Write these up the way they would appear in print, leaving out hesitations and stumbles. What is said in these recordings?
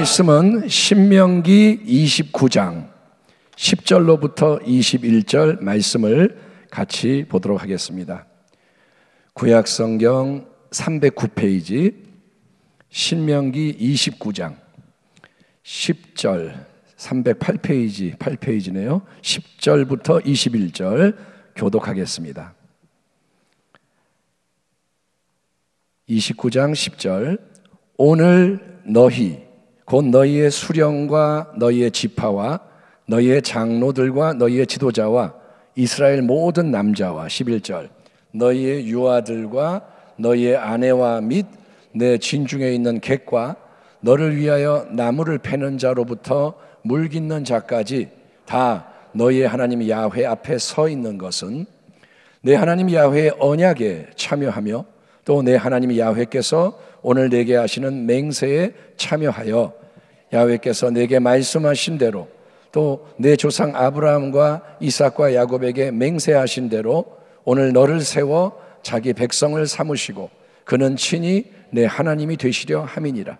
말씀은 신명기 29장 10절로부터 21절 말씀을 같이 보도록 하겠습니다. 구약성경 309페이지 신명기 29장 10절 308페이지 8페이지네요. 10절부터 21절 교독하겠습니다. 29장 10절 오늘 너희 곧 너희의 수령과 너희의 지파와 너희의 장로들과 너희의 지도자와 이스라엘 모든 남자와 11절 너희의 유아들과 너희의 아내와 및 내 진중에 있는 객과 너를 위하여 나무를 패는 자로부터 물 깃는 자까지 다 너희의 하나님 야훼 앞에 서 있는 것은 내 하나님 야훼의 언약에 참여하며 또 내 하나님 야훼께서 오늘 내게 하시는 맹세에 참여하여 야훼께서 내게 말씀하신 대로 또 내 조상 아브라함과 이삭과 야곱에게 맹세하신 대로 오늘 너를 세워 자기 백성을 삼으시고 그는 친히 내 하나님이 되시려 함이니라.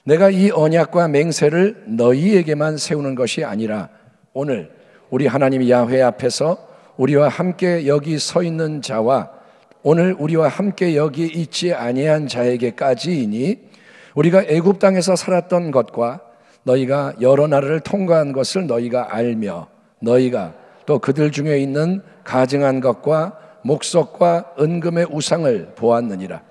내가 이 언약과 맹세를 너희에게만 세우는 것이 아니라 오늘 우리 하나님 야훼 앞에서 우리와 함께 여기 서 있는 자와 오늘 우리와 함께 여기 있지 아니한 자에게까지이니 우리가 애굽 땅에서 살았던 것과 너희가 여러 나라를 통과한 것을 너희가 알며 너희가 또 그들 중에 있는 가증한 것과 목석과 은금의 우상을 보았느니라.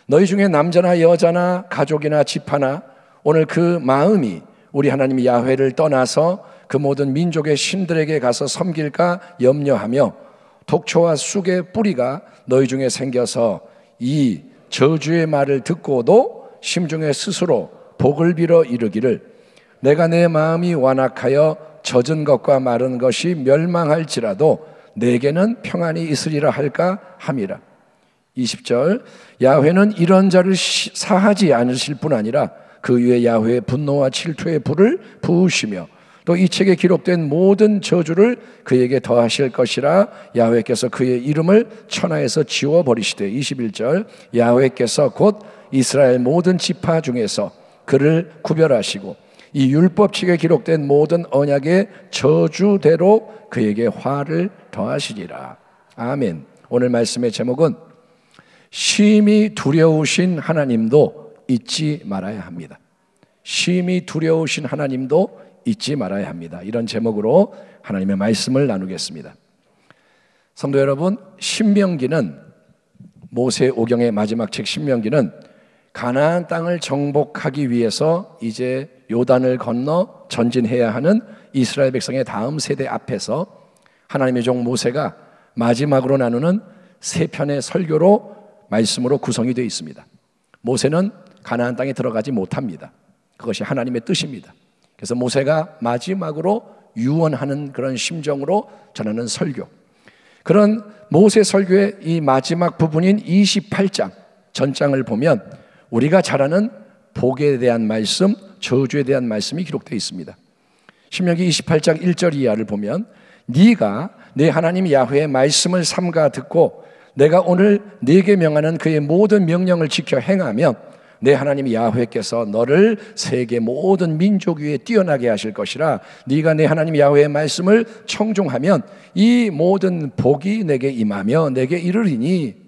너희 중에 남자나 여자나 가족이나 집하나 오늘 그 마음이 우리 하나님 야훼를 떠나서 그 모든 민족의 신들에게 가서 섬길까 염려하며 독초와 쑥의 뿌리가 너희 중에 생겨서 이 저주의 말을 듣고도 심중에 스스로 복을 빌어 이르기를 내가 내 마음이 완악하여 젖은 것과 마른 것이 멸망할지라도 내게는 평안이 있으리라 할까 함이라. 20절 야훼는 이런 자를 사하지 않으실 뿐 아니라 그 위에 야훼의 분노와 질투의 불을 부으시며 또 이 책에 기록된 모든 저주를 그에게 더하실 것이라. 야훼께서 그의 이름을 천하에서 지워버리시되 21절 야훼께서 곧 이스라엘 모든 지파 중에서 그를 구별하시고 이 율법책에 기록된 모든 언약의 저주대로 그에게 화를 더하시리라. 아멘. 오늘 말씀의 제목은 심히 두려우신 하나님도 잊지 말아야 합니다. 심히 두려우신 하나님도 잊지 말아야 합니다. 이런 제목으로 하나님의 말씀을 나누겠습니다. 성도 여러분, 신명기는 모세 오경의 마지막 책 신명기는 가나안 땅을 정복하기 위해서 이제 요단을 건너 전진해야 하는 이스라엘 백성의 다음 세대 앞에서 하나님의 종 모세가 마지막으로 나누는 세 편의 설교로 말씀으로 구성이 되어 있습니다. 모세는 가나안 땅에 들어가지 못합니다. 그것이 하나님의 뜻입니다. 그래서 모세가 마지막으로 유언하는 그런 심정으로 전하는 설교. 그런 모세 설교의 이 마지막 부분인 28장 전장을 보면 우리가 잘 아는 복에 대한 말씀, 저주에 대한 말씀이 기록되어 있습니다. 신명기 28장 1절 이하를 보면 네가 내 하나님 야훼의 말씀을 삼가 듣고 내가 오늘 네게 명하는 그의 모든 명령을 지켜 행하면 내 하나님 야훼께서 너를 세계 모든 민족 위에 뛰어나게 하실 것이라. 네가 내 하나님 야훼의 말씀을 청종하면 이 모든 복이 내게 임하며 내게 이르리니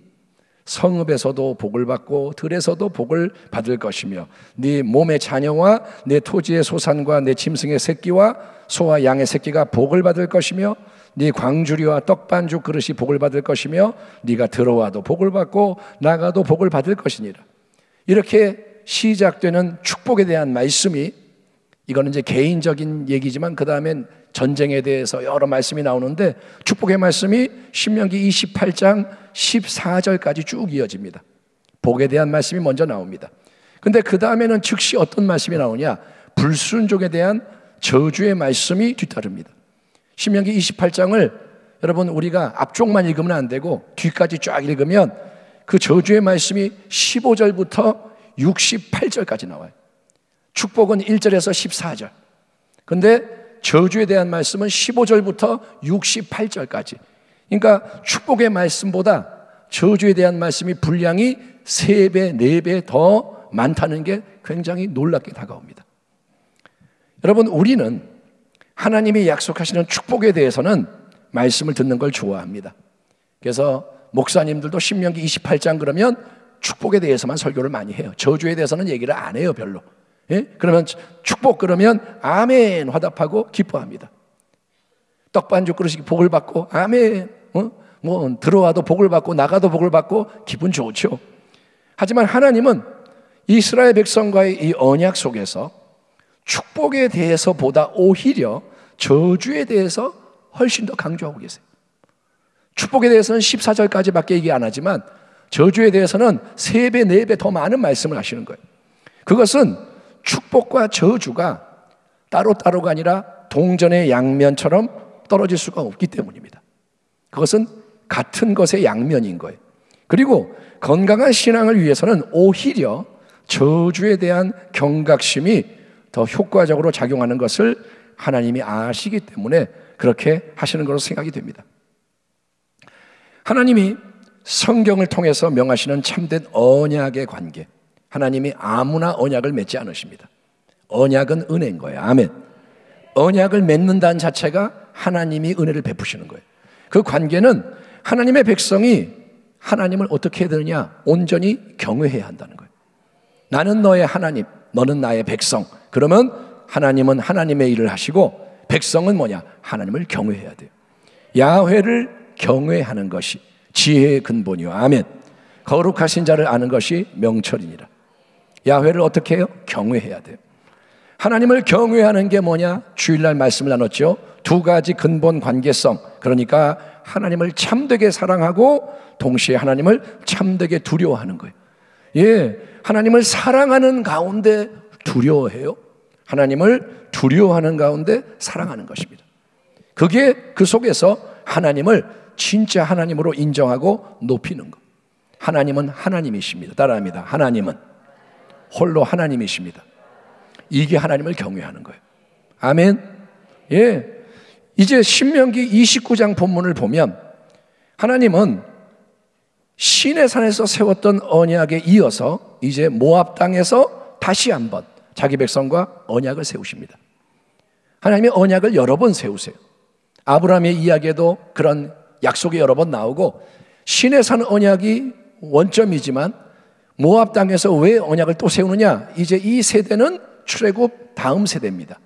성읍에서도 복을 받고 들에서도 복을 받을 것이며 네 몸의 자녀와 내 토지의 소산과 내 짐승의 새끼와 소와 양의 새끼가 복을 받을 것이며 네 광주리와 떡반죽 그릇이 복을 받을 것이며 네가 들어와도 복을 받고 나가도 복을 받을 것이니라. 이렇게 시작되는 축복에 대한 말씀이, 이거는 이제 개인적인 얘기지만 그 다음엔 전쟁에 대해서 여러 말씀이 나오는데 축복의 말씀이 신명기 28장 14절까지 쭉 이어집니다. 복에 대한 말씀이 먼저 나옵니다. 근데 그 다음에는 즉시 어떤 말씀이 나오냐? 불순종에 대한 저주의 말씀이 뒤따릅니다. 신명기 28장을 여러분 우리가 앞쪽만 읽으면 안 되고 뒤까지 쫙 읽으면 그 저주의 말씀이 15절부터 68절까지 나와요. 축복은 1절에서 14절. 근데 저주에 대한 말씀은 15절부터 68절까지. 그러니까 축복의 말씀보다 저주에 대한 말씀이 분량이 3배, 4배 더 많다는 게 굉장히 놀랍게 다가옵니다. 여러분, 우리는 하나님이 약속하시는 축복에 대해서는 말씀을 듣는 걸 좋아합니다. 그래서 목사님들도 신명기 28장 그러면 축복에 대해서만 설교를 많이 해요. 저주에 대해서는 얘기를 안 해요, 별로. 예? 그러면 축복 그러면 아멘 화답하고 기뻐합니다. 떡반죽 그릇이 복을 받고 아멘, 뭐 들어와도 복을 받고 나가도 복을 받고 기분 좋죠. 하지만 하나님은 이스라엘 백성과의 이 언약 속에서 축복에 대해서보다 오히려 저주에 대해서 훨씬 더 강조하고 계세요. 축복에 대해서는 14절까지밖에 얘기 안 하지만 저주에 대해서는 3배, 4배 더 많은 말씀을 하시는 거예요. 그것은 축복과 저주가 따로따로가 아니라 동전의 양면처럼 떨어질 수가 없기 때문입니다. 그것은 같은 것의 양면인 거예요. 그리고 건강한 신앙을 위해서는 오히려 저주에 대한 경각심이 더 효과적으로 작용하는 것을 하나님이 아시기 때문에 그렇게 하시는 것으로 생각이 됩니다. 하나님이 성경을 통해서 명하시는 참된 언약의 관계, 하나님이 아무나 언약을 맺지 않으십니다. 언약은 은혜인 거예요. 아멘. 언약을 맺는다는 자체가 하나님이 은혜를 베푸시는 거예요. 그 관계는 하나님의 백성이 하나님을 어떻게 해야 되느냐? 온전히 경외해야 한다는 거예요. 나는 너의 하나님, 너는 나의 백성. 그러면 하나님은 하나님의 일을 하시고 백성은 뭐냐? 하나님을 경외해야 돼요. 야훼를 경외하는 것이 지혜의 근본이요. 아멘. 거룩하신 자를 아는 것이 명철이니라. 야훼를 어떻게 해요? 경외해야 돼요. 하나님을 경외하는 게 뭐냐? 주일날 말씀을 나눴죠. 2가지 근본 관계성. 그러니까 하나님을 참되게 사랑하고 동시에 하나님을 참되게 두려워하는 거예요. 예, 하나님을 사랑하는 가운데 두려워해요. 하나님을 두려워하는 가운데 사랑하는 것입니다. 그게 그 속에서 하나님을 진짜 하나님으로 인정하고 높이는 것. 하나님은 하나님이십니다. 따라합니다. 하나님은 홀로 하나님이십니다. 이게 하나님을 경외하는 거예요. 아멘. 예. 이제 신명기 29장 본문을 보면 하나님은 시내산에서 세웠던 언약에 이어서 이제 모압 땅에서 다시 한번 자기 백성과 언약을 세우십니다. 하나님의 언약을 여러 번 세우세요. 아브라함의 이야기에도 그런 약속이 여러 번 나오고 시내산 언약이 원점이지만 모압 땅에서 왜 언약을 또 세우느냐? 이제 이 세대는 출애굽 다음 세대입니다.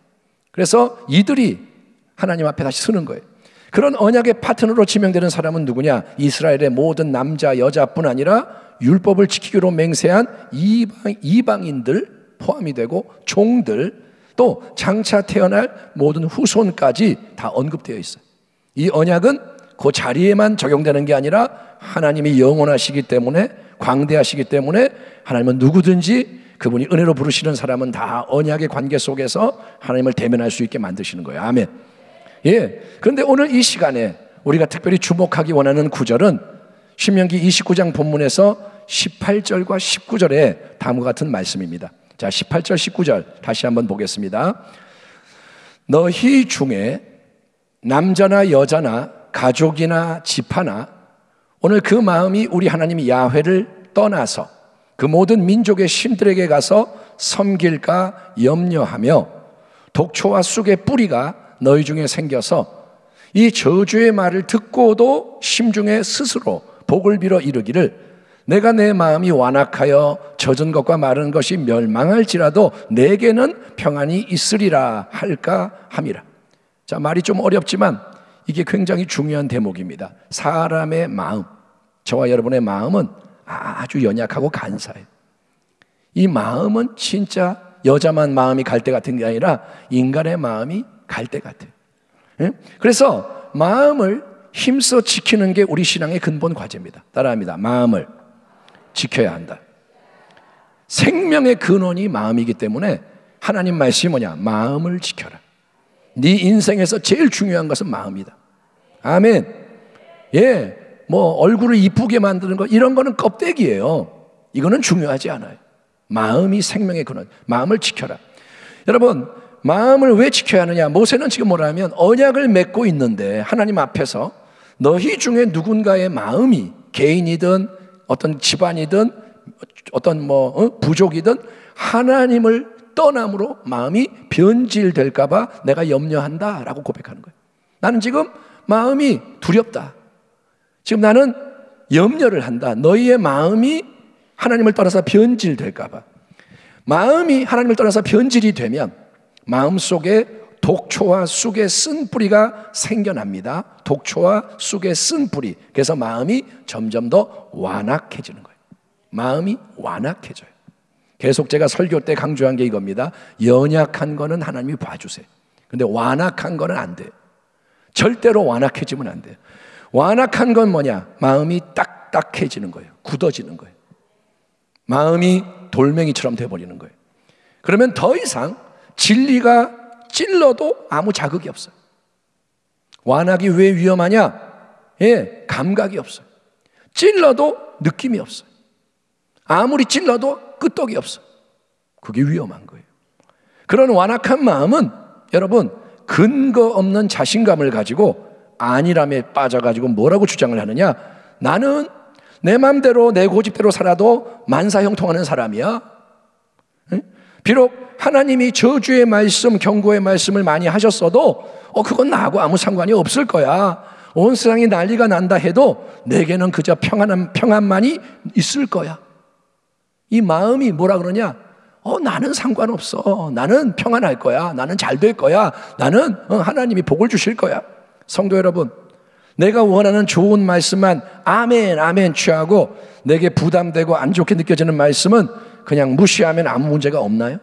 그래서 이들이 하나님 앞에 다시 서는 거예요. 그런 언약의 파트너로 지명되는 사람은 누구냐? 이스라엘의 모든 남자 여자뿐 아니라 율법을 지키기로 맹세한 이방인들 포함이 되고 종들 또 장차 태어날 모든 후손까지 다 언급되어 있어요. 이 언약은 그 자리에만 적용되는 게 아니라 하나님이 영원하시기 때문에 광대하시기 때문에 하나님은 누구든지 그분이 은혜로 부르시는 사람은 다 언약의 관계 속에서 하나님을 대면할 수 있게 만드시는 거예요. 아멘. 예. 그런데 오늘 이 시간에 우리가 특별히 주목하기 원하는 구절은 신명기 29장 본문에서 18절과 19절에 다음과 같은 말씀입니다. 자, 18절 19절 다시 한번 보겠습니다. 너희 중에 남자나 여자나 가족이나 집하나 오늘 그 마음이 우리 하나님 야훼를 떠나서 그 모든 민족의 신들에게 가서 섬길까 염려하며 독초와 쑥의 뿌리가 너희 중에 생겨서 이 저주의 말을 듣고도 심중에 스스로 복을 빌어 이르기를 내가 내 마음이 완악하여 젖은 것과 마른 것이 멸망할지라도 내게는 평안이 있으리라 할까 함이라. 자, 말이 좀 어렵지만 이게 굉장히 중요한 대목입니다. 사람의 마음, 저와 여러분의 마음은 아주 연약하고 간사해요. 이 마음은 진짜 여자만 마음이 갈대 같은 게 아니라 인간의 마음이 갈대 같아요. 그래서 마음을 힘써 지키는 게 우리 신앙의 근본 과제입니다. 따라합니다. 마음을 지켜야 한다. 생명의 근원이 마음이기 때문에 하나님 말씀이 뭐냐? 마음을 지켜라. 네 인생에서 제일 중요한 것은 마음이다. 아멘. 예, 뭐 얼굴을 이쁘게 만드는 거 이런 거는 껍데기예요. 이거는 중요하지 않아요. 마음이 생명의 근원. 마음을 지켜라. 여러분, 마음을 왜 지켜야 하느냐? 모세는 지금 뭐라 하면 언약을 맺고 있는데 하나님 앞에서 너희 중에 누군가의 마음이 개인이든 어떤 집안이든 어떤 부족이든 하나님을 떠남으로 마음이 변질될까 봐 내가 염려한다라고 고백하는 거예요. 나는 지금 마음이 두렵다. 지금 나는 염려를 한다. 너희의 마음이 하나님을 떠나서 변질될까 봐. 마음이 하나님을 떠나서 변질이 되면 마음속에 독초와 쑥의 쓴뿌리가 생겨납니다. 독초와 쑥의 쓴뿌리. 그래서 마음이 점점 더 완악해지는 거예요. 마음이 완악해져요. 계속 제가 설교 때 강조한 게 이겁니다. 연약한 거는 하나님이 봐주세요. 근데 완악한 거는 안 돼요. 절대로 완악해지면 안 돼요. 완악한 건 뭐냐? 마음이 딱딱해지는 거예요. 굳어지는 거예요. 마음이 돌멩이처럼 돼버리는 거예요. 그러면 더 이상 진리가 찔러도 아무 자극이 없어요. 완악이 왜 위험하냐? 감각이 없어요. 찔러도 느낌이 없어요. 아무리 찔러도 끄떡이 없어요. 그게 위험한 거예요. 그런 완악한 마음은 여러분 근거 없는 자신감을 가지고 안일함에 빠져가지고 뭐라고 주장을 하느냐? 나는 내 마음대로 내 고집대로 살아도 만사형통하는 사람이야. 비록 하나님이 저주의 말씀, 경고의 말씀을 많이 하셨어도 그건 나하고 아무 상관이 없을 거야. 온 세상이 난리가 난다 해도 내게는 그저 평안만이 있을 거야. 이 마음이 뭐라 그러냐? 나는 상관없어. 나는 평안할 거야. 나는 잘 될 거야. 나는 하나님이 복을 주실 거야. 성도 여러분, 내가 원하는 좋은 말씀만 아멘 아멘 취하고 내게 부담되고 안 좋게 느껴지는 말씀은 그냥 무시하면 아무 문제가 없나요?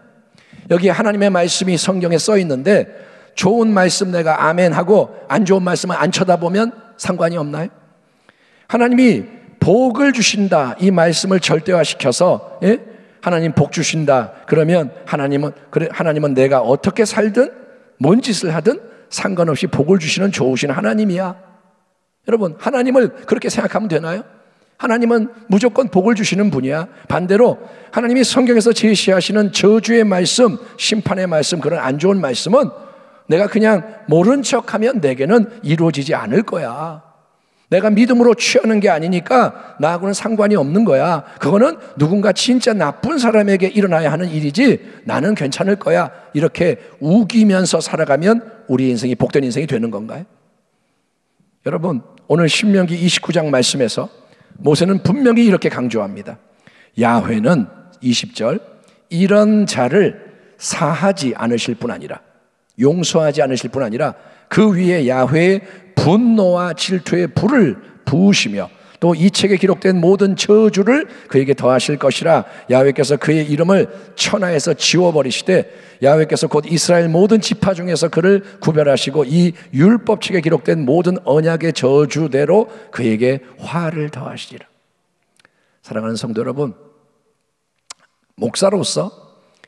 여기 하나님의 말씀이 성경에 써 있는데 좋은 말씀 내가 아멘 하고 안 좋은 말씀을 안 쳐다보면 상관이 없나요? 하나님이 복을 주신다 이 말씀을 절대화시켜서 하나님 복 주신다 그러면 하나님은 내가 어떻게 살든 뭔 짓을 하든 상관없이 복을 주시는 좋으신 하나님이야. 여러분 하나님을 그렇게 생각하면 되나요? 하나님은 무조건 복을 주시는 분이야. 반대로 하나님이 성경에서 제시하시는 저주의 말씀, 심판의 말씀, 그런 안 좋은 말씀은 내가 그냥 모른 척하면 내게는 이루어지지 않을 거야. 내가 믿음으로 취하는 게 아니니까 나하고는 상관이 없는 거야. 그거는 누군가 진짜 나쁜 사람에게 일어나야 하는 일이지 나는 괜찮을 거야. 이렇게 우기면서 살아가면 우리 인생이 복된 인생이 되는 건가요? 여러분 오늘 신명기 29장 말씀에서 모세는 분명히 이렇게 강조합니다. 야훼는 20절 이런 자를 사하지 않으실 뿐 아니라 용서하지 않으실 뿐 아니라 그 위에 야훼의 분노와 질투의 불을 부으시며 또 이 책에 기록된 모든 저주를 그에게 더하실 것이라. 야훼께서 그의 이름을 천하에서 지워버리시되 야훼께서 곧 이스라엘 모든 지파 중에서 그를 구별하시고 이 율법책에 기록된 모든 언약의 저주대로 그에게 화를 더하시리라. 사랑하는 성도 여러분, 목사로서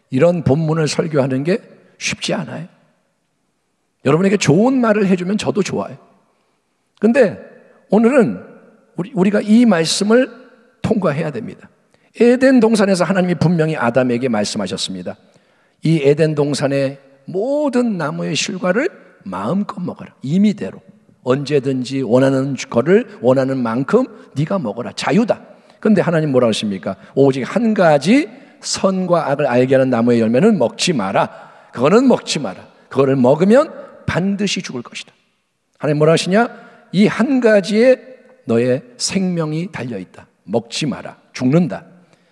이런 본문을 설교하는 게 쉽지 않아요. 여러분에게 좋은 말을 해주면 저도 좋아요. 근데 오늘은 우리가 이 말씀을 통과해야 됩니다. 에덴 동산에서 하나님이 분명히 아담에게 말씀하셨습니다. 이 에덴 동산의 모든 나무의 실과를 마음껏 먹어라. 임의대로 언제든지 원하는 거를 원하는 만큼 네가 먹어라. 자유다. 근데 하나님 뭐라고 하십니까? 오직 한 가지 선과 악을 알게 하는 나무의 열매는 먹지 마라. 그거는 먹지 마라. 그거를 먹으면 반드시 죽을 것이다. 하나님 뭐라 하시냐? 이 한 가지에 너의 생명이 달려있다. 먹지 마라. 죽는다.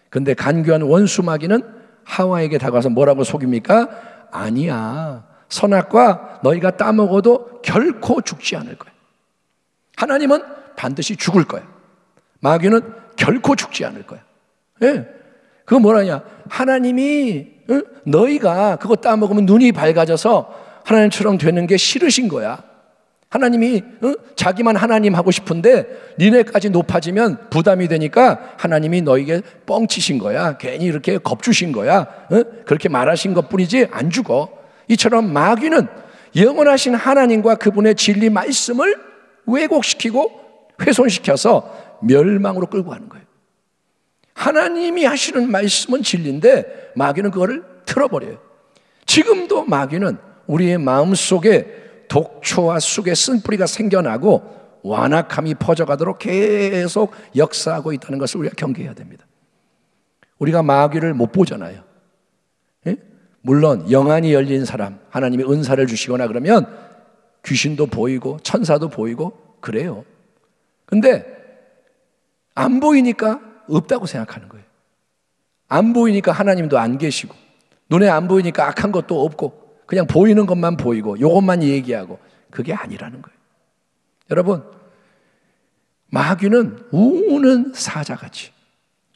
근데 간교한 원수 마귀는 하와에게 다가와서 뭐라고 속입니까? 아니야. 선악과 너희가 따먹어도 결코 죽지 않을 거야. 하나님은 반드시 죽을 거야. 마귀는 결코 죽지 않을 거야. 그거 뭐라냐? 하나님이 너희가 그거 따먹으면 눈이 밝아져서 하나님처럼 되는 게 싫으신 거야. 하나님이 자기만 하나님 하고 싶은데 니네까지 높아지면 부담이 되니까 하나님이 너에게 뻥치신 거야. 괜히 이렇게 겁주신 거야. 그렇게 말하신 것뿐이지 안 죽어. 이처럼 마귀는 영원하신 하나님과 그분의 진리 말씀을 왜곡시키고 훼손시켜서 멸망으로 끌고 가는 거예요. 하나님이 하시는 말씀은 진리인데 마귀는 그거를 틀어버려요. 지금도 마귀는 우리의 마음속에 독초와 쑥의 쓴뿌리가 생겨나고 완악함이 퍼져가도록 계속 역사하고 있다는 것을 우리가 경계해야 됩니다. 우리가 마귀를 못 보잖아요. 물론 영안이 열린 사람, 하나님이 은사를 주시거나 그러면 귀신도 보이고 천사도 보이고 그래요. 근데 안 보이니까 없다고 생각하는 거예요. 안 보이니까 하나님도 안 계시고, 눈에 안 보이니까 악한 것도 없고, 그냥 보이는 것만 보이고 요것만 얘기하고, 그게 아니라는 거예요. 여러분, 마귀는 우는 사자같이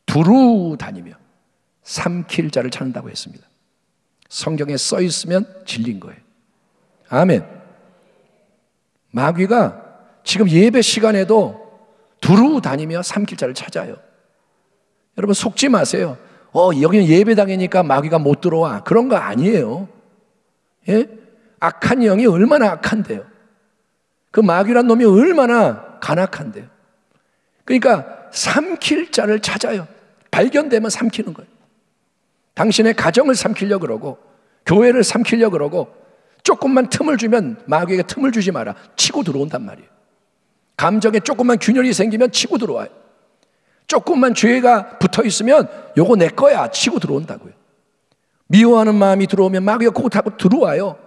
두루 다니며 삼킬 자를 찾는다고 했습니다. 성경에 써 있으면 진리인 거예요. 아멘. 마귀가 지금 예배 시간에도 두루 다니며 삼킬 자를 찾아요. 여러분, 속지 마세요. 여기는 예배당이니까 마귀가 못 들어와. 그런 거 아니에요. 예? 악한 영이 얼마나 악한데요. 그 마귀란 놈이 얼마나 간악한데요. 그러니까 삼킬 자를 찾아요. 발견되면 삼키는 거예요. 당신의 가정을 삼키려고 그러고, 교회를 삼키려고 그러고, 조금만 틈을 주면 마귀에게 틈을 주지 마라. 치고 들어온단 말이에요. 감정에 조금만 균열이 생기면 치고 들어와요. 조금만 죄가 붙어 있으면 요거 내 거야 치고 들어온다고요. 미워하는 마음이 들어오면 마귀가 그거 타고 들어와요.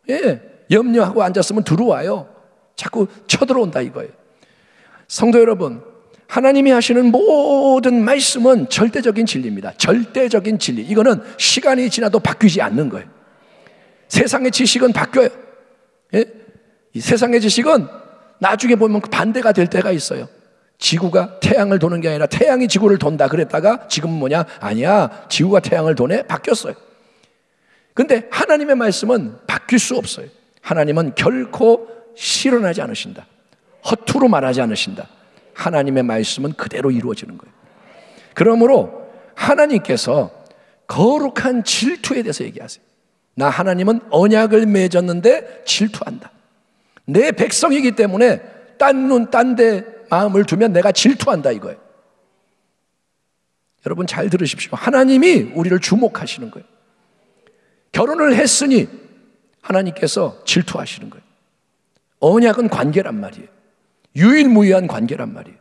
예, 염려하고 앉았으면 들어와요. 자꾸 쳐들어온다 이거예요. 성도 여러분, 하나님이 하시는 모든 말씀은 절대적인 진리입니다. 절대적인 진리. 이거는 시간이 지나도 바뀌지 않는 거예요. 세상의 지식은 바뀌어요. 예? 이 세상의 지식은 나중에 보면 반대가 될 때가 있어요. 지구가 태양을 도는 게 아니라 태양이 지구를 돈다 그랬다가 지금은 뭐냐? 아니야, 지구가 태양을 도네? 바뀌었어요. 근데 하나님의 말씀은 바뀔 수 없어요. 하나님은 결코 실현하지 않으신다. 허투루 말하지 않으신다. 하나님의 말씀은 그대로 이루어지는 거예요. 그러므로 하나님께서 거룩한 질투에 대해서 얘기하세요. 나 하나님은 언약을 맺었는데 질투한다. 내 백성이기 때문에 딴 눈, 딴 데 마음을 두면 내가 질투한다 이거예요. 여러분 잘 들으십시오. 하나님이 우리를 주목하시는 거예요. 결혼을 했으니 하나님께서 질투하시는 거예요. 언약은 관계란 말이에요. 유일무이한 관계란 말이에요.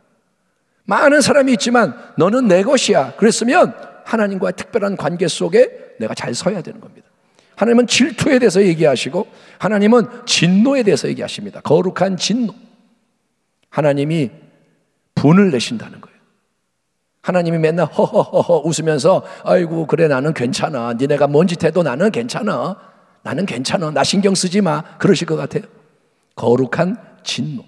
많은 사람이 있지만 너는 내 것이야 그랬으면 하나님과의 특별한 관계 속에 내가 잘 서야 되는 겁니다. 하나님은 질투에 대해서 얘기하시고 하나님은 진노에 대해서 얘기하십니다. 거룩한 진노. 하나님이 분을 내신다는 거예요. 하나님이 맨날 허허허허 웃으면서 아이고 그래 나는 괜찮아. 니네가 뭔 짓 해도 나는 괜찮아. 나는 괜찮아. 나 신경 쓰지 마. 그러실 것 같아요. 거룩한 진노.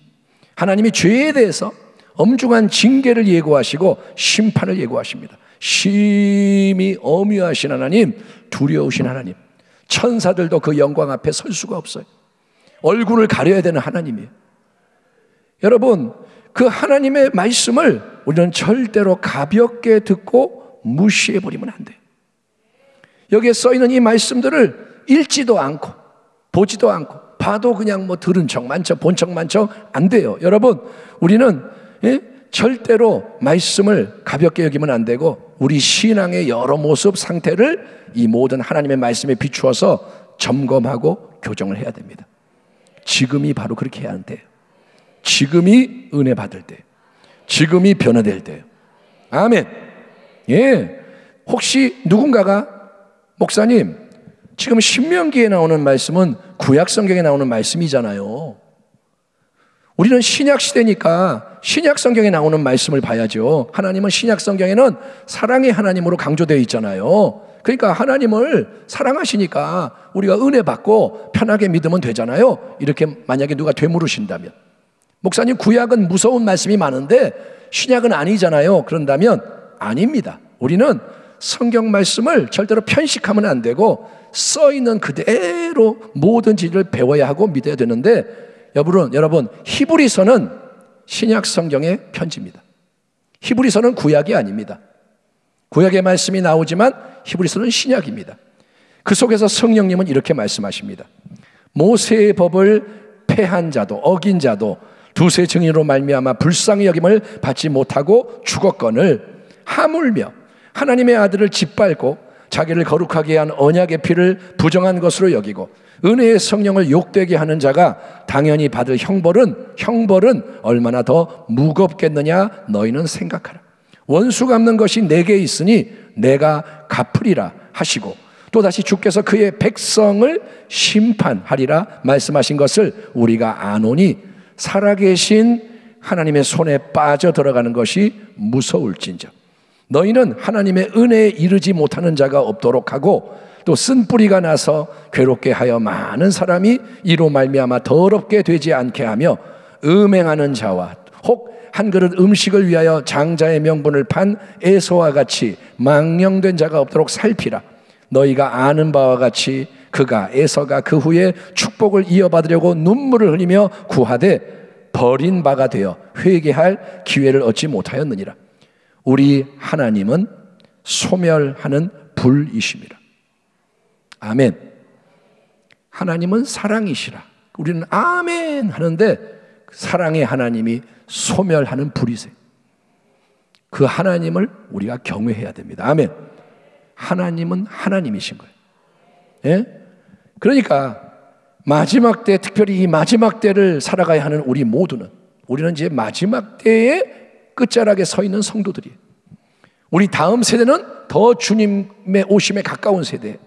하나님이 죄에 대해서 엄중한 징계를 예고하시고 심판을 예고하십니다. 심히 엄유하신 하나님, 두려우신 하나님. 천사들도 그 영광 앞에 설 수가 없어요. 얼굴을 가려야 되는 하나님이에요. 여러분, 그 하나님의 말씀을 우리는 절대로 가볍게 듣고 무시해버리면 안 돼요. 여기에 써있는 이 말씀들을 읽지도 않고 보지도 않고 봐도 그냥 뭐 들은 척 만척 본 척 만척 안 돼요. 여러분, 우리는 절대로 말씀을 가볍게 여기면 안 되고 우리 신앙의 여러 모습 상태를 이 모든 하나님의 말씀에 비추어서 점검하고 교정을 해야 됩니다. 지금이 바로 그렇게 해야 돼요. 지금이 은혜 받을 때, 지금이 변화될 때요. 아멘. 예. 혹시 누군가가 목사님, 지금 신명기에 나오는 말씀은 구약 성경에 나오는 말씀이잖아요. 우리는 신약 시대니까 신약 성경에 나오는 말씀을 봐야죠. 하나님은 신약 성경에는 사랑의 하나님으로 강조되어 있잖아요. 그러니까 하나님을 사랑하시니까 우리가 은혜 받고 편하게 믿으면 되잖아요. 이렇게 만약에 누가 되물으신다면, 목사님 구약은 무서운 말씀이 많은데 신약은 아니잖아요. 그런다면 아닙니다. 우리는 성경 말씀을 절대로 편식하면 안 되고 써있는 그대로 모든 진리를 배워야 하고 믿어야 되는데, 여러분 히브리서는 신약 성경의 편지입니다. 히브리서는 구약이 아닙니다. 구약의 말씀이 나오지만 히브리서는 신약입니다. 그 속에서 성령님은 이렇게 말씀하십니다. 모세의 법을 폐한 자도 어긴 자도 두세 증인으로 말미암아 불쌍히 여김을 받지 못하고 죽었거늘 하물며 하나님의 아들을 짓밟고 자기를 거룩하게 한 언약의 피를 부정한 것으로 여기고 은혜의 성령을 욕되게 하는 자가 당연히 받을 형벌은 얼마나 더 무겁겠느냐 너희는 생각하라. 원수 갚는 것이 내게 있으니 내가 갚으리라 하시고 또다시 주께서 그의 백성을 심판하리라 말씀하신 것을 우리가 아노니 살아계신 하나님의 손에 빠져 들어가는 것이 무서울진저. 너희는 하나님의 은혜에 이르지 못하는 자가 없도록 하고 또 쓴 뿌리가 나서 괴롭게 하여 많은 사람이 이로 말미암아 더럽게 되지 않게 하며 음행하는 자와 혹 한 그릇 음식을 위하여 장자의 명분을 판 에서와 같이 망령된 자가 없도록 살피라. 너희가 아는 바와 같이 그가 에서가 그 후에 축복을 이어받으려고 눈물을 흘리며 구하되 버린 바가 되어 회개할 기회를 얻지 못하였느니라. 우리 하나님은 소멸하는 불이십니다. 아멘. 하나님은 사랑이시라. 우리는 아멘 하는데 사랑의 하나님이 소멸하는 불이세요. 그 하나님을 우리가 경외해야 됩니다. 아멘. 하나님은 하나님이신 거예요. 예? 그러니까 마지막 때, 특별히 이 마지막 때를 살아가야 하는 우리 모두는, 우리는 이제 마지막 때의 끝자락에 서 있는 성도들이에요. 우리 다음 세대는 더 주님의 오심에 가까운 세대.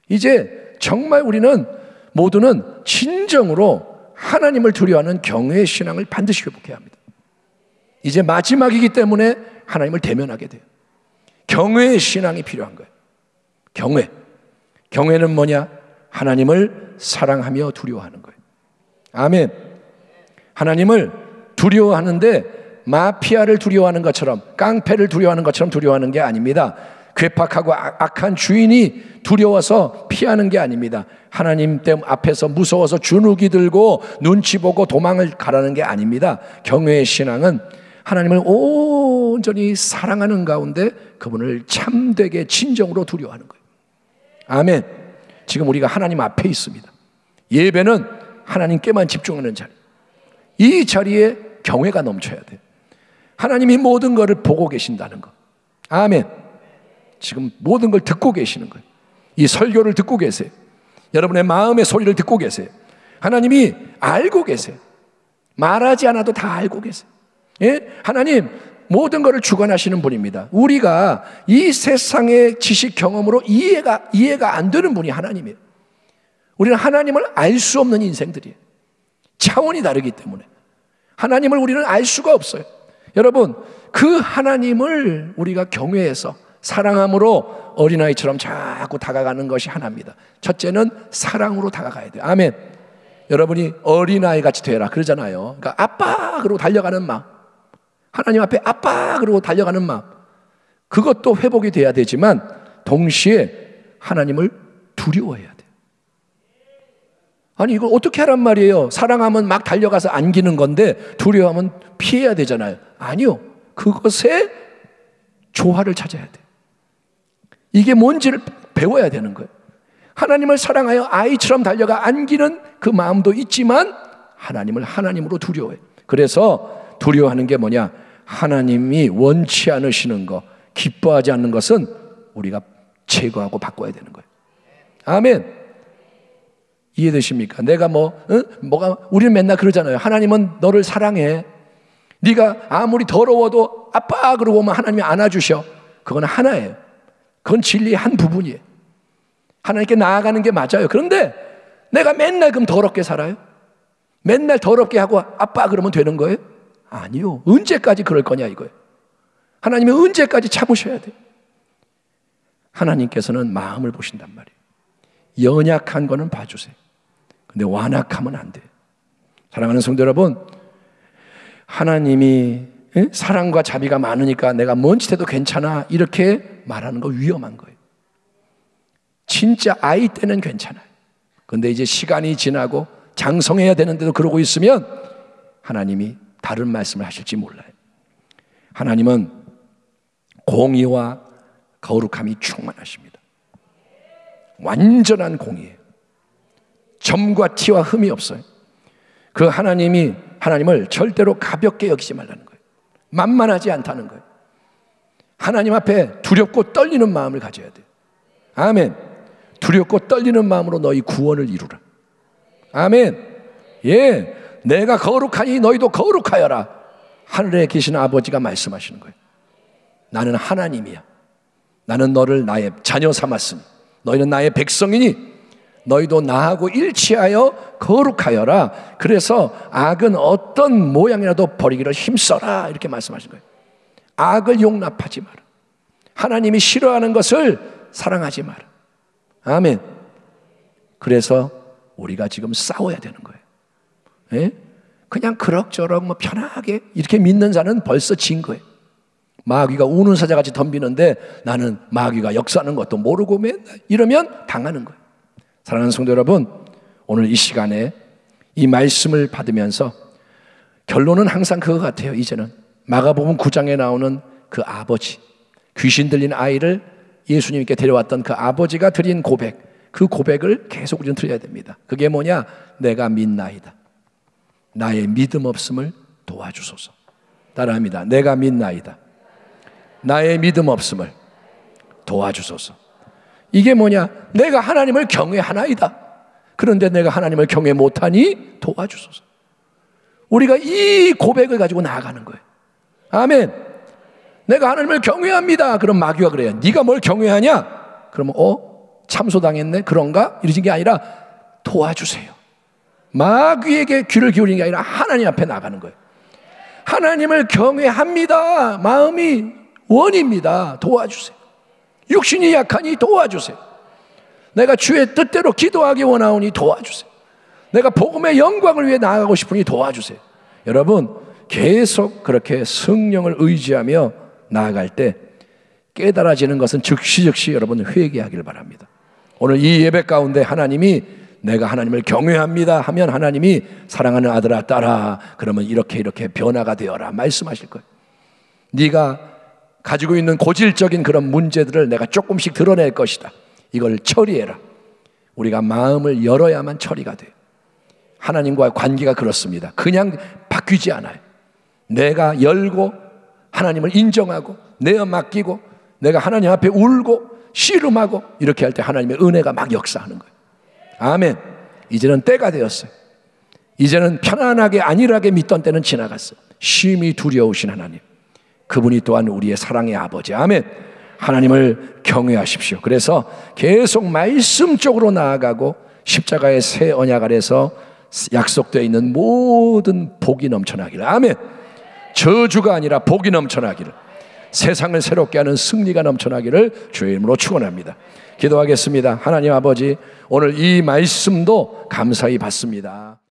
이제 정말 우리는 모두는 진정으로 하나님을 두려워하는 경외의 신앙을 반드시 회복해야 합니다. 이제 마지막이기 때문에 하나님을 대면하게 돼요. 경외의 신앙이 필요한 거예요. 경외는 뭐냐? 하나님을 사랑하며 두려워하는 거예요. 아멘. 하나님을 두려워하는데 마피아를 두려워하는 것처럼, 깡패를 두려워하는 것처럼 두려워하는 게 아닙니다. 괴팍하고 악한 주인이 두려워서 피하는 게 아닙니다. 하나님 앞에서 무서워서 주눅이 들고 눈치 보고 도망을 가라는 게 아닙니다. 경외의 신앙은 하나님을 온전히 사랑하는 가운데 그분을 참되게 진정으로 두려워하는 거예요. 아멘. 지금 우리가 하나님 앞에 있습니다. 예배는 하나님께만 집중하는 자리. 이 자리에 경외가 넘쳐야 돼요. 하나님이 모든 것을 보고 계신다는 것. 아멘. 지금 모든 걸 듣고 계시는 거예요. 이 설교를 듣고 계세요. 여러분의 마음의 소리를 듣고 계세요. 하나님이 알고 계세요. 말하지 않아도 다 알고 계세요. 예? 하나님 모든 것을 주관하시는 분입니다. 우리가 이 세상의 지식 경험으로 이해가 안 되는 분이 하나님이에요. 우리는 하나님을 알 수 없는 인생들이에요. 차원이 다르기 때문에 하나님을 우리는 알 수가 없어요. 여러분, 그 하나님을 우리가 경외해서 사랑함으로 어린아이처럼 자꾸 다가가는 것이 하나입니다. 첫째는 사랑으로 다가가야 돼요. 아멘. 여러분이 어린아이 같이 되라 그러잖아요. 그러니까 아빠 그러고 달려가는 마음, 하나님 앞에 아빠 그러고 달려가는 마음, 그것도 회복이 돼야 되지만 동시에 하나님을 두려워해야 돼요. 아니 이걸 어떻게 하란 말이에요? 사랑하면 막 달려가서 안기는 건데 두려워하면 피해야 되잖아요. 아니요. 그것에 조화를 찾아야 돼요. 이게 뭔지를 배워야 되는 거예요. 하나님을 사랑하여 아이처럼 달려가 안기는 그 마음도 있지만 하나님을 하나님으로 두려워해요. 그래서 두려워하는 게 뭐냐? 하나님이 원치 않으시는 것, 기뻐하지 않는 것은 우리가 제거하고 바꿔야 되는 거예요. 아멘. 이해되십니까? 내가 우리는 맨날 그러잖아요. 하나님은 너를 사랑해. 네가 아무리 더러워도 아빠 그러고 오면 하나님이 안아주셔. 그건 하나예요. 그건 진리의 한 부분이에요. 하나님께 나아가는 게 맞아요. 그런데 내가 맨날 그럼 더럽게 살아요? 맨날 더럽게 하고 아빠 그러면 되는 거예요? 아니요. 언제까지 그럴 거냐 이거예요. 하나님은 언제까지 참으셔야 돼요. 하나님께서는 마음을 보신단 말이에요. 연약한 거는 봐주세요. 근데 완악하면 안 돼요. 사랑하는 성도 여러분, 하나님이 사랑과 자비가 많으니까 내가 뭔 짓 해도 괜찮아 이렇게 말하는 거 위험한 거예요. 진짜 아이 때는 괜찮아요. 근데 이제 시간이 지나고 장성해야 되는데도 그러고 있으면 하나님이 다른 말씀을 하실지 몰라요. 하나님은 공의와 거룩함이 충만하십니다. 완전한 공의예요. 점과 티와 흠이 없어요. 그 하나님을 절대로 가볍게 여기지 말라는 거예요. 만만하지 않다는 거예요. 하나님 앞에 두렵고 떨리는 마음을 가져야 돼요. 아멘. 두렵고 떨리는 마음으로 너희 구원을 이루라. 아멘. 예, 내가 거룩하니 너희도 거룩하여라. 하늘에 계신 아버지가 말씀하시는 거예요. 나는 하나님이야. 나는 너를 나의 자녀 삼았으니 너희는 나의 백성이니 너희도 나하고 일치하여 거룩하여라. 그래서 악은 어떤 모양이라도 버리기를 힘써라. 이렇게 말씀하신 거예요. 악을 용납하지 마라. 하나님이 싫어하는 것을 사랑하지 마라. 아멘. 그래서 우리가 지금 싸워야 되는 거예요. 예? 그냥 그럭저럭 뭐 편하게 이렇게 믿는 자는 벌써 진 거예요. 마귀가 우는 사자같이 덤비는데 나는 마귀가 역사하는 것도 모르고 맨날 이러면 당하는 거예요. 사랑하는 성도 여러분, 오늘 이 시간에 이 말씀을 받으면서 결론은 항상 그거 같아요. 이제는 마가복음 9장에 나오는 그 아버지, 귀신 들린 아이를 예수님께 데려왔던 그 아버지가 드린 고백, 그 고백을 계속 우리는 드려야 됩니다. 그게 뭐냐? 내가 믿나이다. 나의 믿음 없음을 도와주소서. 따라합니다. 내가 믿나이다. 나의 믿음 없음을 도와주소서. 이게 뭐냐? 내가 하나님을 경외하나이다. 그런데 내가 하나님을 경외 못하니 도와주소서. 우리가 이 고백을 가지고 나아가는 거예요. 아멘. 내가 하나님을 경외합니다. 그럼 마귀가 그래요. 네가 뭘 경외하냐? 그러면 참소당했네? 그런가? 이러신 게 아니라 도와주세요. 마귀에게 귀를 기울이는 게 아니라 하나님 앞에 나가는 거예요. 하나님을 경외합니다. 마음이 원입니다. 도와주세요. 육신이 약하니 도와주세요. 내가 주의 뜻대로 기도하기 원하오니 도와주세요. 내가 복음의 영광을 위해 나아가고 싶으니 도와주세요. 여러분, 계속 그렇게 성령을 의지하며 나아갈 때 깨달아지는 것은 즉시 여러분 회개하기를 바랍니다. 오늘 이 예배 가운데 하나님이 내가 하나님을 경외합니다 하면 하나님이 사랑하는 아들아 딸아 그러면 이렇게 변화가 되어라 말씀하실 거예요. 네가 가지고 있는 고질적인 그런 문제들을 내가 조금씩 드러낼 것이다. 이걸 처리해라. 우리가 마음을 열어야만 처리가 돼요. 하나님과의 관계가 그렇습니다. 그냥 바뀌지 않아요. 내가 열고 하나님을 인정하고 내어 맡기고 내가 하나님 앞에 울고 씨름하고 이렇게 할 때 하나님의 은혜가 막 역사하는 거예요. 아멘. 이제는 때가 되었어요. 이제는 편안하게 안일하게 믿던 때는 지나갔어요. 심히 두려우신 하나님, 그분이 또한 우리의 사랑의 아버지. 아멘. 하나님을 경외하십시오. 그래서 계속 말씀적으로 나아가고 십자가의 새 언약 아래서 약속되어 있는 모든 복이 넘쳐나기를. 아멘. 저주가 아니라 복이 넘쳐나기를, 세상을 새롭게 하는 승리가 넘쳐나기를 주의 이름으로 축원합니다. 기도하겠습니다. 하나님 아버지, 오늘 이 말씀도 감사히 받습니다.